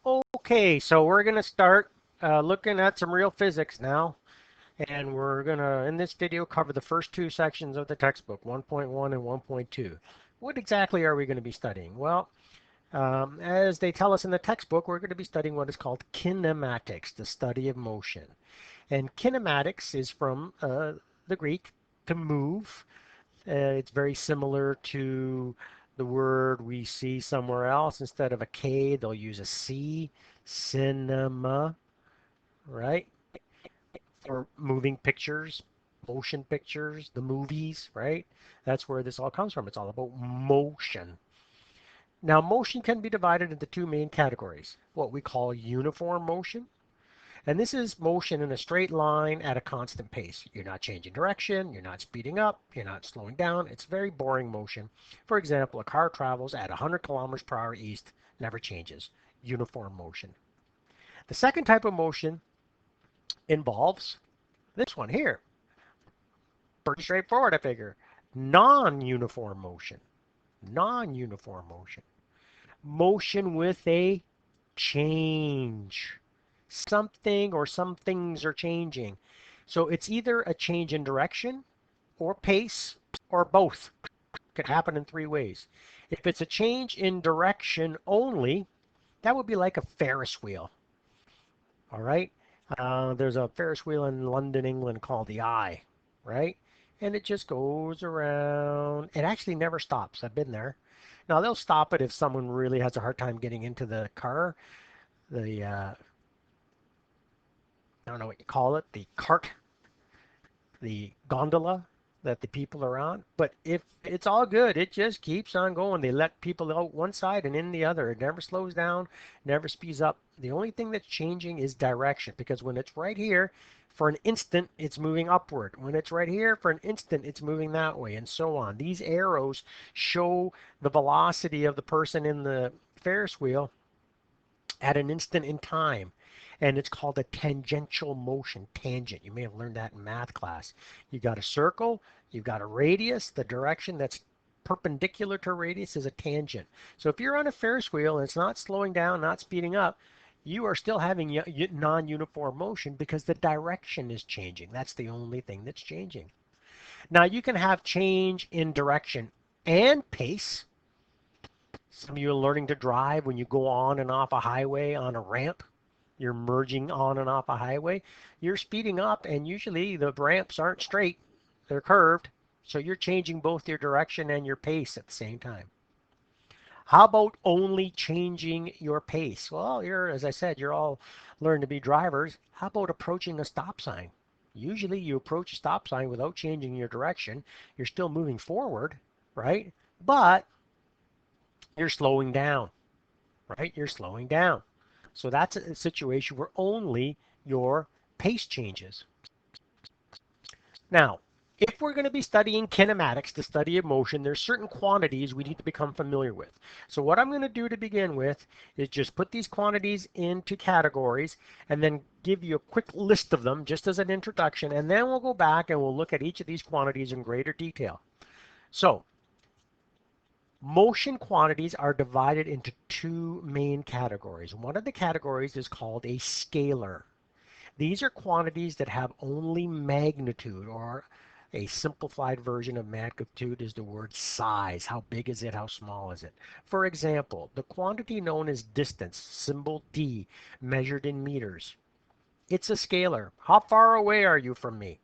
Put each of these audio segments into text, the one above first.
Okay, so we're going to start looking at some real physics now. And we're going to, in this video, cover the first two sections of the textbook, 1.1 and 1.2. What exactly are we going to be studying? Well, as they tell us in the textbook, we're going to be studying what is called kinematics, the study of motion. And kinematics is from the Greek to move. It's very similar to the word we see somewhere else. Instead of a K, they'll use a C, cinema, right? For moving pictures, motion pictures, the movies, right? That's where this all comes from. It's all about motion. Now, motion can be divided into two main categories, what we call uniform motion. And this is motion in a straight line at a constant pace. You're not changing direction, you're not speeding up, you're not slowing down. It's very boring motion. For example, a car travels at 100 kilometers per hour east, never changes. Uniform motion. The second type of motion involves this one here. Pretty straightforward, I figure. Non-uniform motion. Non-uniform motion. Motion with a change. Something or some things are changing. So it's either a change in direction or pace or both. It could happen in three ways. If it's a change in direction only, that would be like a Ferris wheel. All right. There's a Ferris wheel in London, England called the Eye, right? And it just goes around. It actually never stops. I've been there. Now they'll stop it if someone really has a hard time getting into the car. The I don't know what you call it, the cart, the gondola that the people are on. But if it's all good, it just keeps on going. They let people out one side and in the other. It never slows down, never speeds up. The only thing that's changing is direction, because when it's right here, for an instant, it's moving upward. When it's right here, for an instant, it's moving that way, and so on. These arrows show the velocity of the person in the Ferris wheel at an instant in time. And it's called a tangential motion, tangent. You may have learned that in math class. You got a circle, you've got a radius. The direction that's perpendicular to a radius is a tangent. So if you're on a Ferris wheel and it's not slowing down, not speeding up, you are still having non-uniform motion because the direction is changing. That's the only thing that's changing. Now you can have change in direction and pace. Some of you are learning to drive when you go on and off a highway on a ramp. You're merging on and off a highway. You're speeding up, and usually the ramps aren't straight. They're curved. So you're changing both your direction and your pace at the same time. How about only changing your pace? Well, as I said, you're all learning to be drivers. How about approaching a stop sign? Usually you approach a stop sign without changing your direction. You're still moving forward, right? But you're slowing down, right? You're slowing down. So that's a situation where only your pace changes. Now, if we're going to be studying kinematics, the study of motion, there's certain quantities we need to become familiar with. So what I'm going to do to begin with is just put these quantities into categories and then give you a quick list of them just as an introduction, and then we'll go back and we'll look at each of these quantities in greater detail. So motion quantities are divided into two main categories. One of the categories is called a scalar. These are quantities that have only magnitude, or a simplified version of magnitude is the word size. How big is it? How small is it? For example, the quantity known as distance, symbol d, measured in meters. It's a scalar. How far away are you from me?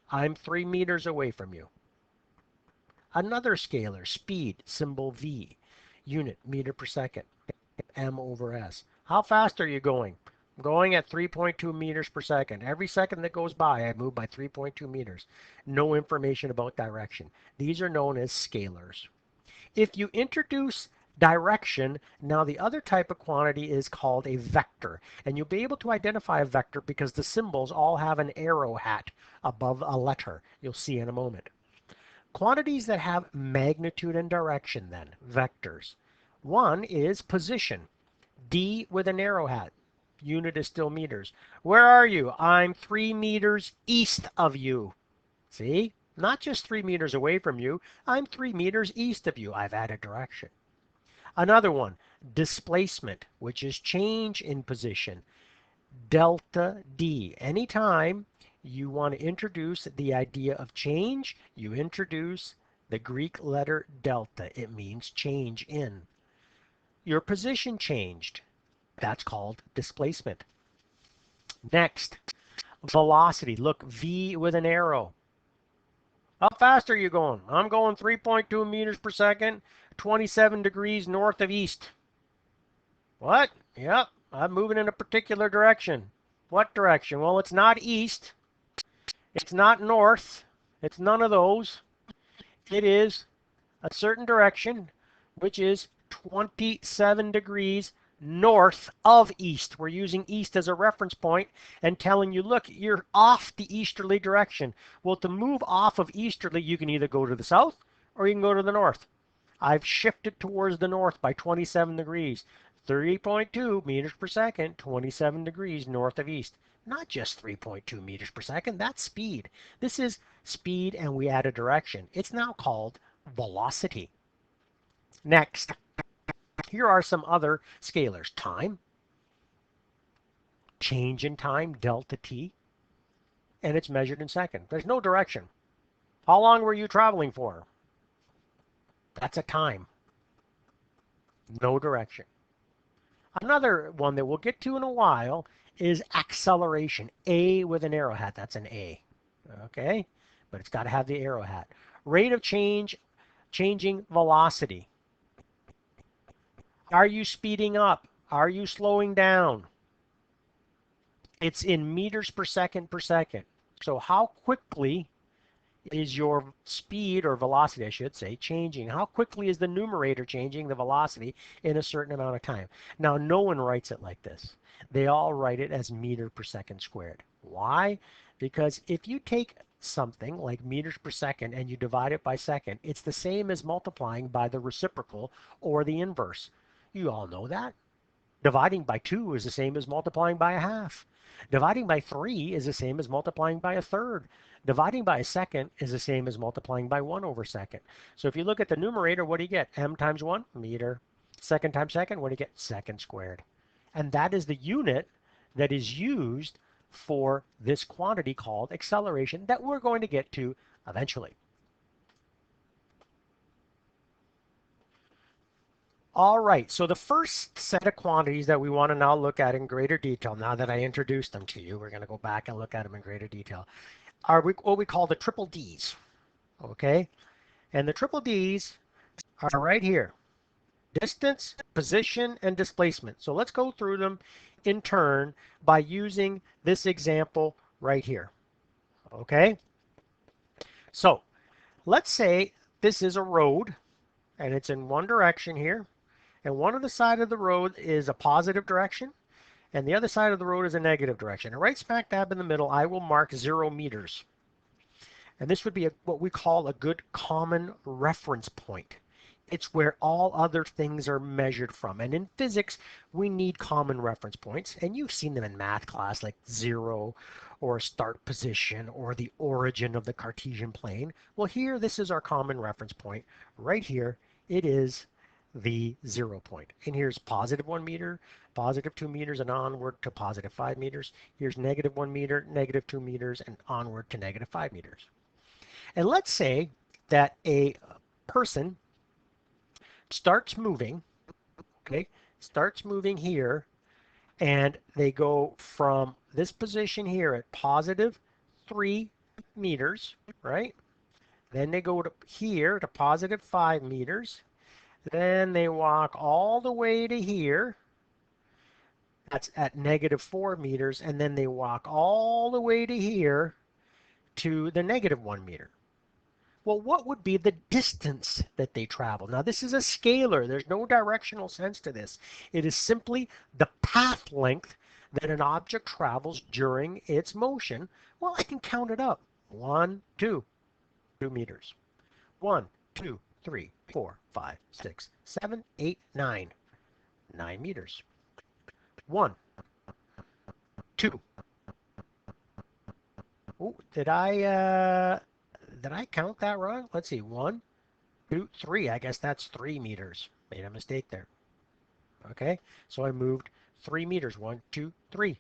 I'm 3 meters away from you. Another scalar, speed, symbol v, unit, meter per second, m over s. How fast are you going? I'm going at 3.2 meters per second. Every second that goes by, I move by 3.2 meters. No information about direction. These are known as scalars. If you introduce direction, now the other type of quantity is called a vector. And you'll be able to identify a vector because the symbols all have an arrow hat above a letter. You'll see in a moment. Quantities that have magnitude and direction then, vectors. One is position, d with an arrow hat. Unit is still meters. Where are you? I'm 3 meters east of you. See? Not just 3 meters away from you. I'm 3 meters east of you. I've added direction. Another one, Displacement, which is change in position, delta D. Anytime you want to introduce the idea of change, you introduce the Greek letter delta. It means change in. Your position changed. That's called displacement. Next, velocity. Look, V with an arrow. How fast are you going? I'm going 3.2 meters per second, 27 degrees north of east. What? Yep, I'm moving in a particular direction. What direction? Well, it's not east. It's not north. It's none of those. It is a certain direction, which is 27 degrees north of east. We're using east as a reference point and telling you, look, you're off the easterly direction. Well, to move off of easterly, you can either go to the south or you can go to the north. I've shifted towards the north by 27 degrees. 3.2 meters per second, 27 degrees north of east. Not just 3.2 meters per second, that's speed. This is speed and we add a direction. It's now called velocity. Next, here are some other scalars. Time, change in time, delta t, and it's measured in seconds. There's no direction. How long were you traveling for? That's a time. No direction. Another one that we'll get to in a while is acceleration. A with an arrow hat. That's an A. Okay? But it's got to have the arrow hat. Rate of change, changing velocity. Are you speeding up? Are you slowing down? It's in meters per second per second. So how quickly is your speed, or velocity I should say, changing? How quickly is the numerator changing the velocity in a certain amount of time? Now, no one writes it like this. They all write it as meter per second squared. Why? Because if you take something like meters per second and you divide it by second, it's the same as multiplying by the reciprocal or the inverse. You all know that. Dividing by 2 is the same as multiplying by a half. Dividing by 3 is the same as multiplying by a third. Dividing by a second is the same as multiplying by 1 over second. So if you look at the numerator, what do you get? M times 1, meter. Second times second, what do you get? Second squared. And that is the unit that is used for this quantity called acceleration that we're going to get to eventually. All right, so the first set of quantities that we want to now look at in greater detail, now that I introduced them to you, we're going to go back and look at them in greater detail, are what we call the triple D's, okay? And the triple D's are right here: distance, position, and displacement. So let's go through them in turn by using this example right here, okay? So let's say this is a road, and it's in one direction here, and one of the side of the road is a positive direction, and the other side of the road is a negative direction. And right smack dab in the middle, I will mark 0 meters. And this would be what we call a good common reference point. It's where all other things are measured from. And in physics, we need common reference points. And you've seen them in math class, like 0 or start position or the origin of the Cartesian plane. Well, here, this is our common reference point. Right here, it is the 0 point. And here's positive 1 meter, positive 2 meters, and onward to positive 5 meters. Here's negative 1 meter, negative 2 meters, and onward to negative 5 meters. And let's say that a person starts moving, okay, starts moving here, and they go from this position here at positive 3 meters, right? Then they go to here to positive 5 meters. Then they walk all the way to here. That's at negative 4 meters. And then they walk all the way to here to the negative 1 meter. Well, what would be the distance that they travel? Now, this is a scalar. There's no directional sense to this. It is simply the path length that an object travels during its motion. Well, I can count it up. 1, 2 meters. 1, 2, 3, 4, 5, 6, 7, 8, 9. 9 meters. 1, 2. Oh, did I count that wrong? Let's see. 1, 2, 3. I guess that's 3 meters. Made a mistake there. Okay, so I moved 3 meters. 1, 2, 3.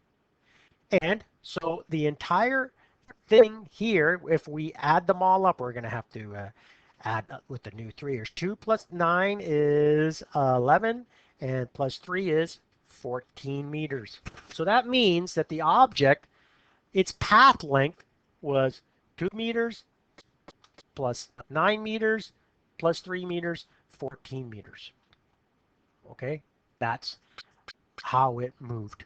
And so the entire thing here, if we add them all up, we're going to have to add with the new 3. Here's 2 plus 9 is 11, and plus 3 is 14 meters. So that means that the object, its path length was 2 meters plus 9 meters plus 3 meters, 14 meters. Okay, that's how it moved.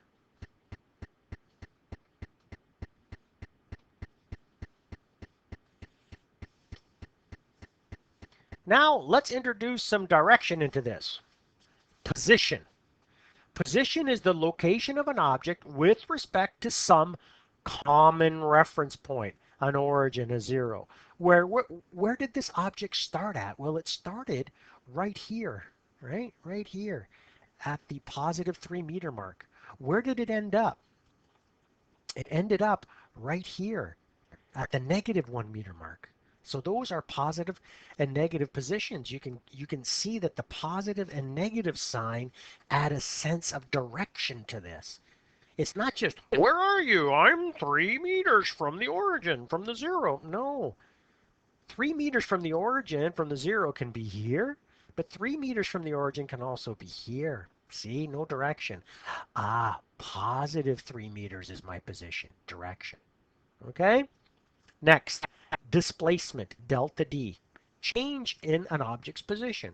Now let's introduce some direction into this. Position. Position is the location of an object with respect to some common reference point, an origin, a zero. Where did this object start at? Well, it started right here, right? Right here at the positive 3 meter mark. Where did it end up? It ended up right here at the negative 1 meter mark. So those are positive and negative positions. You can see that the positive and negative sign add a sense of direction to this. It's not just, where are you? I'm 3 meters from the origin, from the zero. No, 3 meters from the origin, from the zero, can be here, but 3 meters from the origin can also be here. See, no direction. Ah, positive 3 meters is my position, direction. Okay? Next, displacement, delta D, change in an object's position.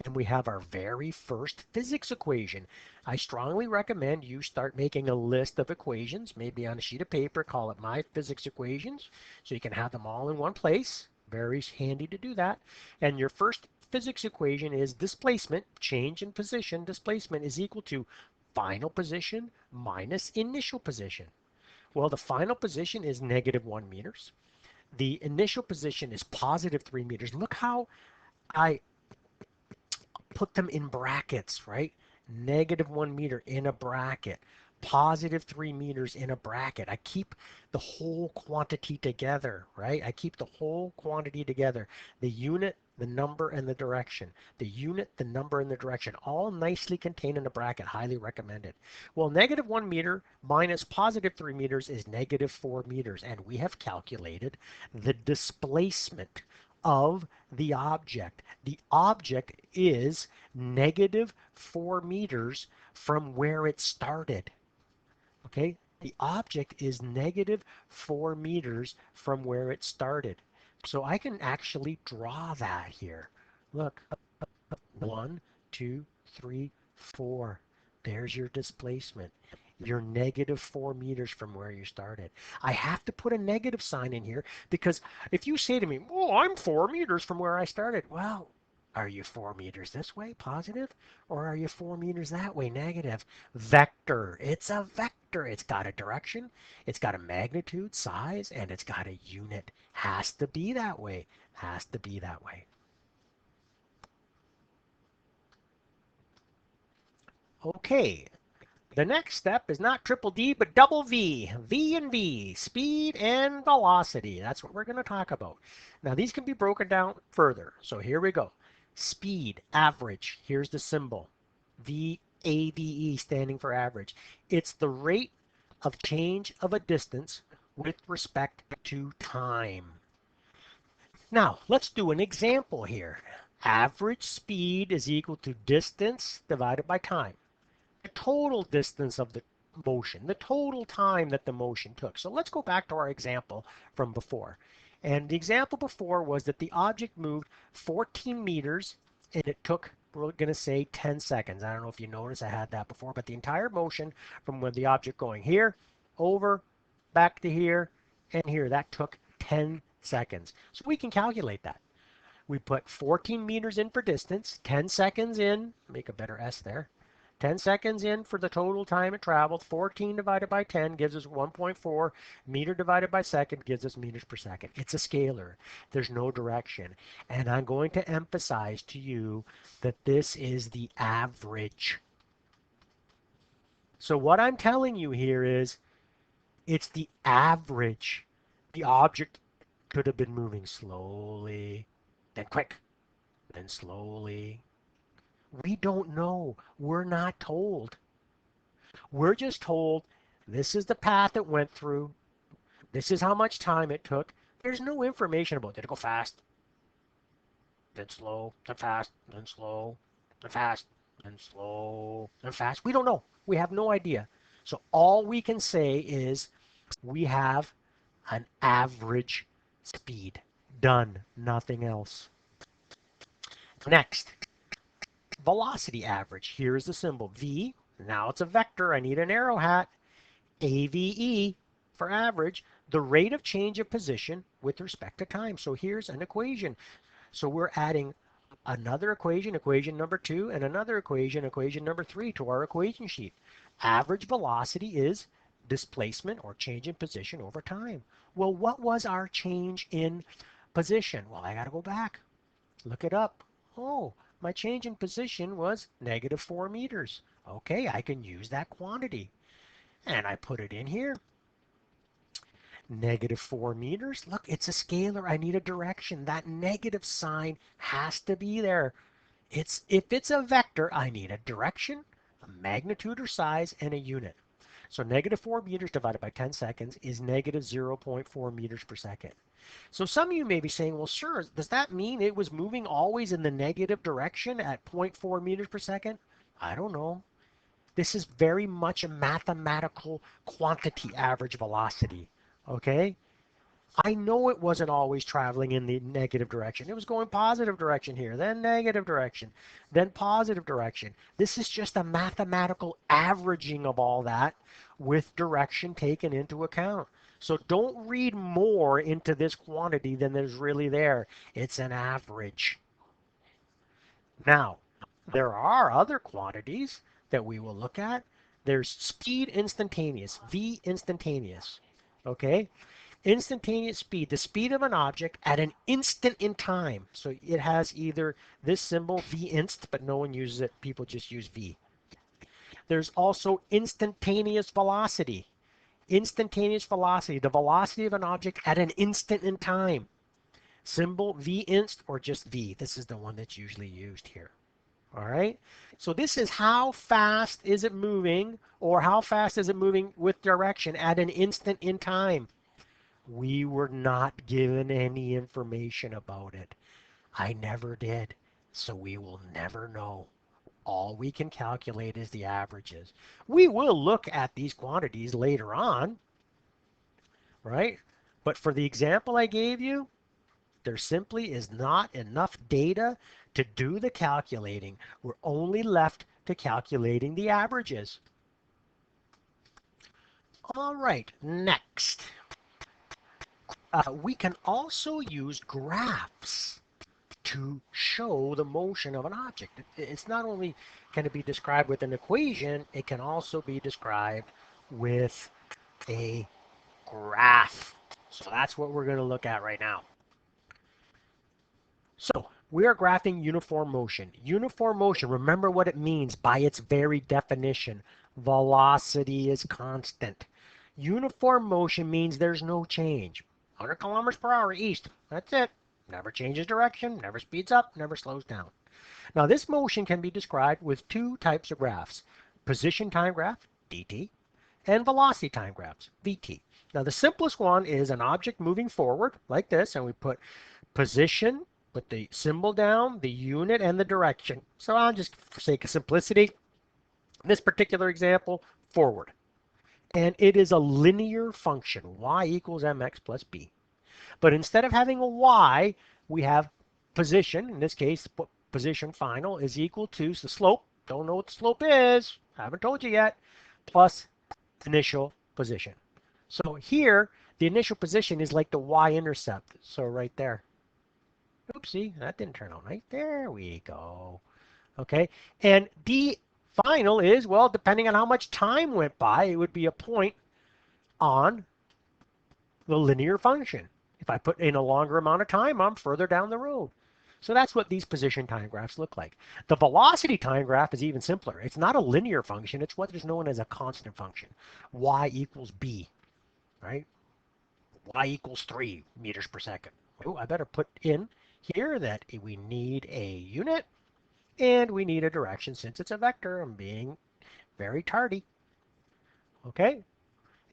And we have our very first physics equation. I strongly recommend you start making a list of equations, maybe on a sheet of paper, call it my physics equations, so you can have them all in one place. Very handy to do that. And your first physics equation is displacement, change in position, displacement is equal to final position minus initial position. Well, the final position is negative 1 meters. The initial position is positive 3 meters. Look how I put them in brackets, right? Negative 1 meter in a bracket, positive 3 meters in a bracket. I keep the whole quantity together, right? I keep the whole quantity together. The unit, the number, and the direction. The unit, the number, and the direction, all nicely contained in a bracket. Highly recommended. Well, negative 1 meter minus positive 3 meters is negative 4 meters, and we have calculated the displacement of the object. The object is negative 4 meters from where it started. Okay, the object is negative 4 meters from where it started. So I can actually draw that here. Look, 1, 2, 3, 4. There's your displacement. You're negative 4 meters from where you started. I have to put a negative sign in here because if you say to me, oh, I'm 4 meters from where I started, well, are you 4 meters this way, positive, or are you 4 meters that way, negative? Vector. It's a vector. It's got a direction, it's got a magnitude, size, and it's got a unit. Has to be that way. Has to be that way. Okay, the next step is not triple D, but double V. V and V, speed and velocity. That's what we're going to talk about. Now, these can be broken down further. So here we go. Speed, average. Here's the symbol. VAVE, standing for average. It's the rate of change of a distance with respect to time. Now, let's do an example here. Average speed is equal to distance divided by time. The total distance of the motion, the total time that the motion took. So let's go back to our example from before. And the example before was that the object moved 14 meters and it took, we're going to say 10 seconds. I don't know if you noticed I had that before, but the entire motion from when the object going here, over, back to here, and here, that took 10 seconds. So we can calculate that. We put 14 meters in for distance, 10 seconds in, make a better S there, 10 seconds in for the total time it traveled. 14 divided by 10 gives us 1.4. Meter divided by second gives us meters per second. It's a scalar. There's no direction. And I'm going to emphasize to you that this is the average. So what I'm telling you here is it's the average. The object could have been moving slowly, then quick, then slowly, We don't know. We're not told. We're just told this is the path it went through. This is how much time it took. There's no information about did it go fast, then slow, then fast, then slow, then fast, then slow, then fast. We don't know. We have no idea. So all we can say is we have an average speed. Done. Nothing else. Next, velocity average. Here's the symbol V. Now it's a vector. I need an arrow hat. AVE for average, the rate of change of position with respect to time. So here's an equation. So we're adding another equation, equation number 2, and another equation, equation number 3 to our equation sheet. Average velocity is displacement or change in position over time. Well, what was our change in position? Well, I got to go back. Look it up. Oh, my change in position was -4 meters. Okay, I can use that quantity. And I put it in here. -4 meters. Look, it's a scalar. I need a direction. That negative sign has to be there. If it's a vector, I need a direction, a magnitude or size, and a unit. So -4 meters divided by 10 seconds is -0.4 meters per second. So some of you may be saying, well, sure, does that mean it was moving always in the negative direction at zero point 0.4 meters per second? I don't know. This is very much a mathematical quantity average velocity. Okay? I know it wasn't always traveling in the negative direction. It was going positive direction here, then negative direction, then positive direction. This is just a mathematical averaging of all that with direction taken into account. So don't read more into this quantity than there's really there. It's an average. Now, there are other quantities that we will look at. There's speed instantaneous, V instantaneous. Okay? Instantaneous speed, the speed of an object at an instant in time. So it has either this symbol, V inst, but no one uses it. People just use V. There's also instantaneous velocity. Instantaneous velocity, the velocity of an object at an instant in time. Symbol V inst or just V. This is the one that's usually used here. All right. So this is how fast is it moving, or how fast is it moving with direction at an instant in time. We were not given any information about it. I never did. So we will never know. All we can calculate is the averages. We will look at these quantities later on, right? But for the example I gave you, there simply is not enough data to do the calculating. We're only left to calculating the averages. All right, next. We can also use graphs to show the motion of an object. It's not only can it be described with an equation, it can also be described with a graph. So that's what we're going to look at right now. So we are graphing uniform motion. Uniform motion, remember what it means by its very definition. Velocity is constant. Uniform motion means there's no change. 100 kilometers per hour east. That's it. Never changes direction, never speeds up, never slows down. Now this motion can be described with two types of graphs. Position time graph, dt, and velocity time graphs, vt. Now the simplest one is an object moving forward like this, and we put position with the symbol down, the unit, and the direction. So I'll just, for sake of simplicity, in this particular example, forward. And it is a linear function, y equals mx plus b. But instead of having a y, we have position. In this case, position final is equal to the slope. Don't know what the slope is. Haven't told you yet. Plus initial position. So here, the initial position is like the y-intercept. So right there. Oopsie, that didn't turn out right. There we go. Okay, and d final is, well, depending on how much time went by, it would be a point on the linear function. If I put in a longer amount of time, I'm further down the road. So that's what these position time graphs look like. The velocity time graph is even simpler. It's not a linear function. It's what is known as a constant function. Y equals b, right? Y equals 3 meters per second. Oh, I better put in here that we need a unit. And we need a direction since it's a vector. I'm being very tardy. Okay?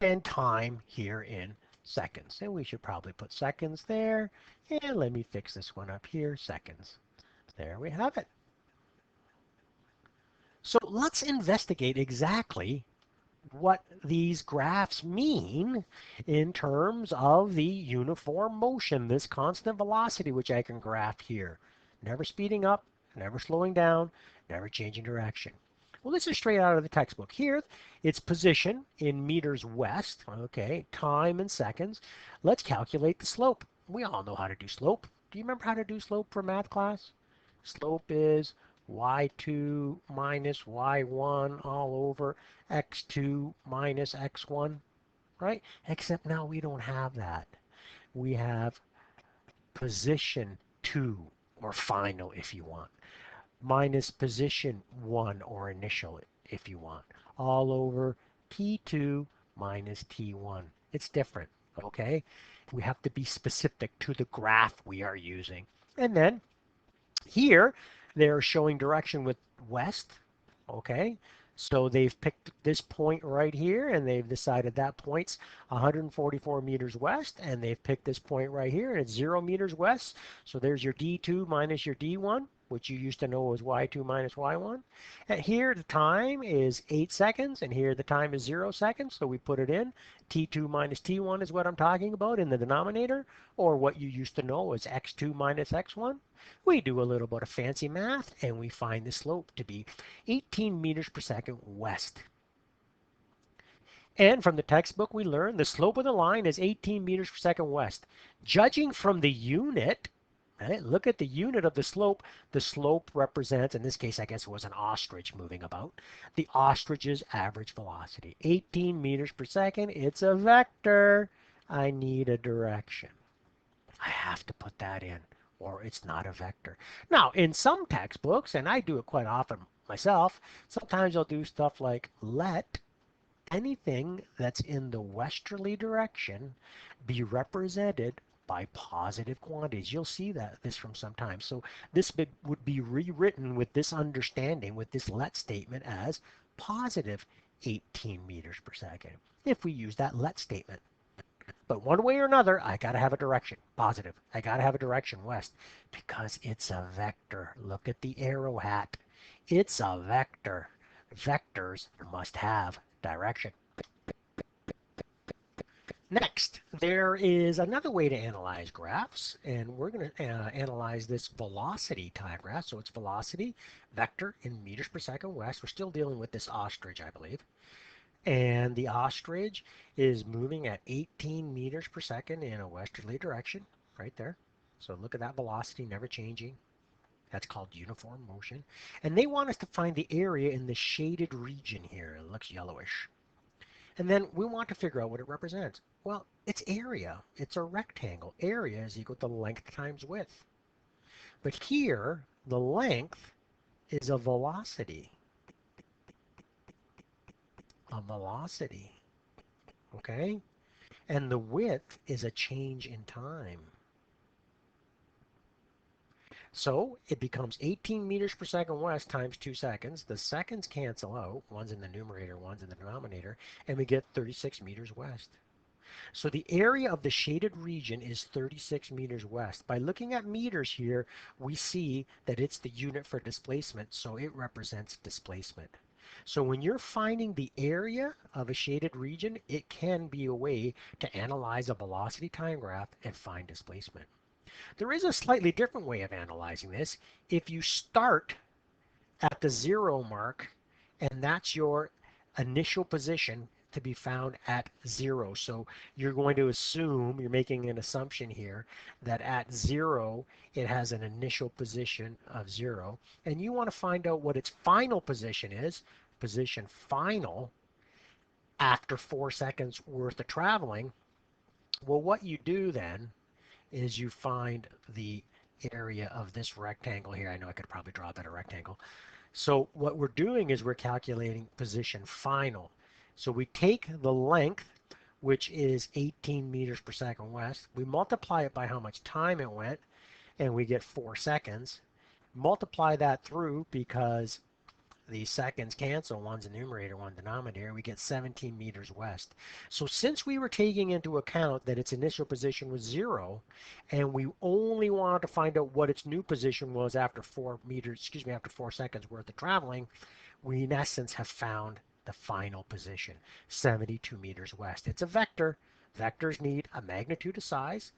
And time here in seconds. And we should probably put seconds there. And let me fix this one up here, seconds. There we have it. So let's investigate exactly what these graphs mean in terms of the uniform motion, this constant velocity which I can graph here. Never speeding up, never slowing down, never changing direction. Well, this is straight out of the textbook. Here, it's position in meters west, okay, time in seconds. Let's calculate the slope. We all know how to do slope. Do you remember how to do slope for math class? Slope is y2 minus y1 all over x2 minus x1, right? Except now we don't have that. We have position 2, or final if you want, minus position 1, or initial if you want, all over t2 minus t1. It's different, okay? We have to be specific to the graph we are using. And then here, they're showing direction with west, okay? So they've picked this point right here, and they've decided that point's 144 meters west, and they've picked this point right here, and it's 0 meters west. So there's your D2 minus your D1, which you used to know as Y2 minus Y1. And here the time is 8 seconds, and here the time is 0 seconds, so we put it in. T2 minus T1 is what I'm talking about in the denominator, or what you used to know as X2 minus X1. We do a little bit of fancy math, and we find the slope to be 18 meters per second west. And from the textbook, we learn the slope of the line is 18 meters per second west. Judging from the unit, right, look at the unit of the slope. The slope represents, in this case, I guess it was an ostrich moving about, the ostrich's average velocity. 18 meters per second, it's a vector. I need a direction. I have to put that in, or it's not a vector. Now, in some textbooks, and I do it quite often myself, sometimes I'll do stuff like let anything that's in the westerly direction be represented by positive quantities. You'll see this from sometimes. So this would be rewritten with this understanding, with this let statement as positive 18 meters per second, if we use that let statement. But one way or another, I got to have a direction, positive. I got to have a direction, west, because it's a vector. Look at the arrow hat. It's a vector. Vectors must have direction. Next, there is another way to analyze graphs, and we're going to analyze this velocity time graph. So it's velocity, vector in meters per second west. We're still dealing with this ostrich, I believe. And the ostrich is moving at 18 meters per second in a westerly direction, right there. So look at that velocity never changing. That's called uniform motion. And they want us to find the area in the shaded region here. It looks yellowish. And then we want to figure out what it represents. Well, it's area. It's a rectangle. Area is equal to length times width. But here, the length is a velocity. A velocity. Okay? And the width is a change in time. So it becomes 18 meters per second west times 2 seconds. The seconds cancel out. One's in the numerator, one's in the denominator. And we get 36 meters west. So the area of the shaded region is 36 meters west. By looking at meters here, we see that it's the unit for displacement, so it represents displacement. So when you're finding the area of a shaded region, it can be a way to analyze a velocity time graph and find displacement. There is a slightly different way of analyzing this. If you start at the 0 mark, and that's your initial position to be found at 0. So you're going to assume, you're making an assumption here, that at 0 it has an initial position of 0. And you want to find out what its final position is, position final, after 4 seconds worth of traveling. Well, what you do then is you find the area of this rectangle here. I know I could probably draw a better rectangle. So what we're doing is we're calculating position final. So we take the length, which is 18 meters per second west. We multiply it by how much time it went, and we get 4 seconds. Multiply that through because the seconds cancel, one's a numerator, one denominator, we get 17 meters west. So since we were taking into account that its initial position was 0, and we only wanted to find out what its new position was after 4 seconds worth of traveling, we in essence have found the final position, 72 meters west. It's a vector. Vectors need a magnitude of size,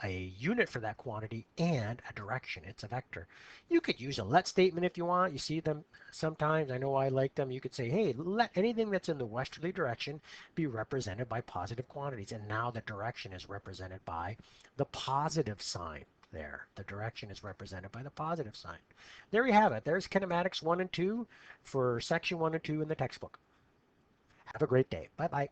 a unit for that quantity, and a direction. It's a vector. You could use a let statement if you want. You see them sometimes. I know I like them. You could say, hey, let anything that's in the westerly direction be represented by positive quantities. And now the direction is represented by the positive sign there. The direction is represented by the positive sign. There you have it. There's kinematics 1 and 2 for section 1 and 2 in the textbook. Have a great day. Bye bye.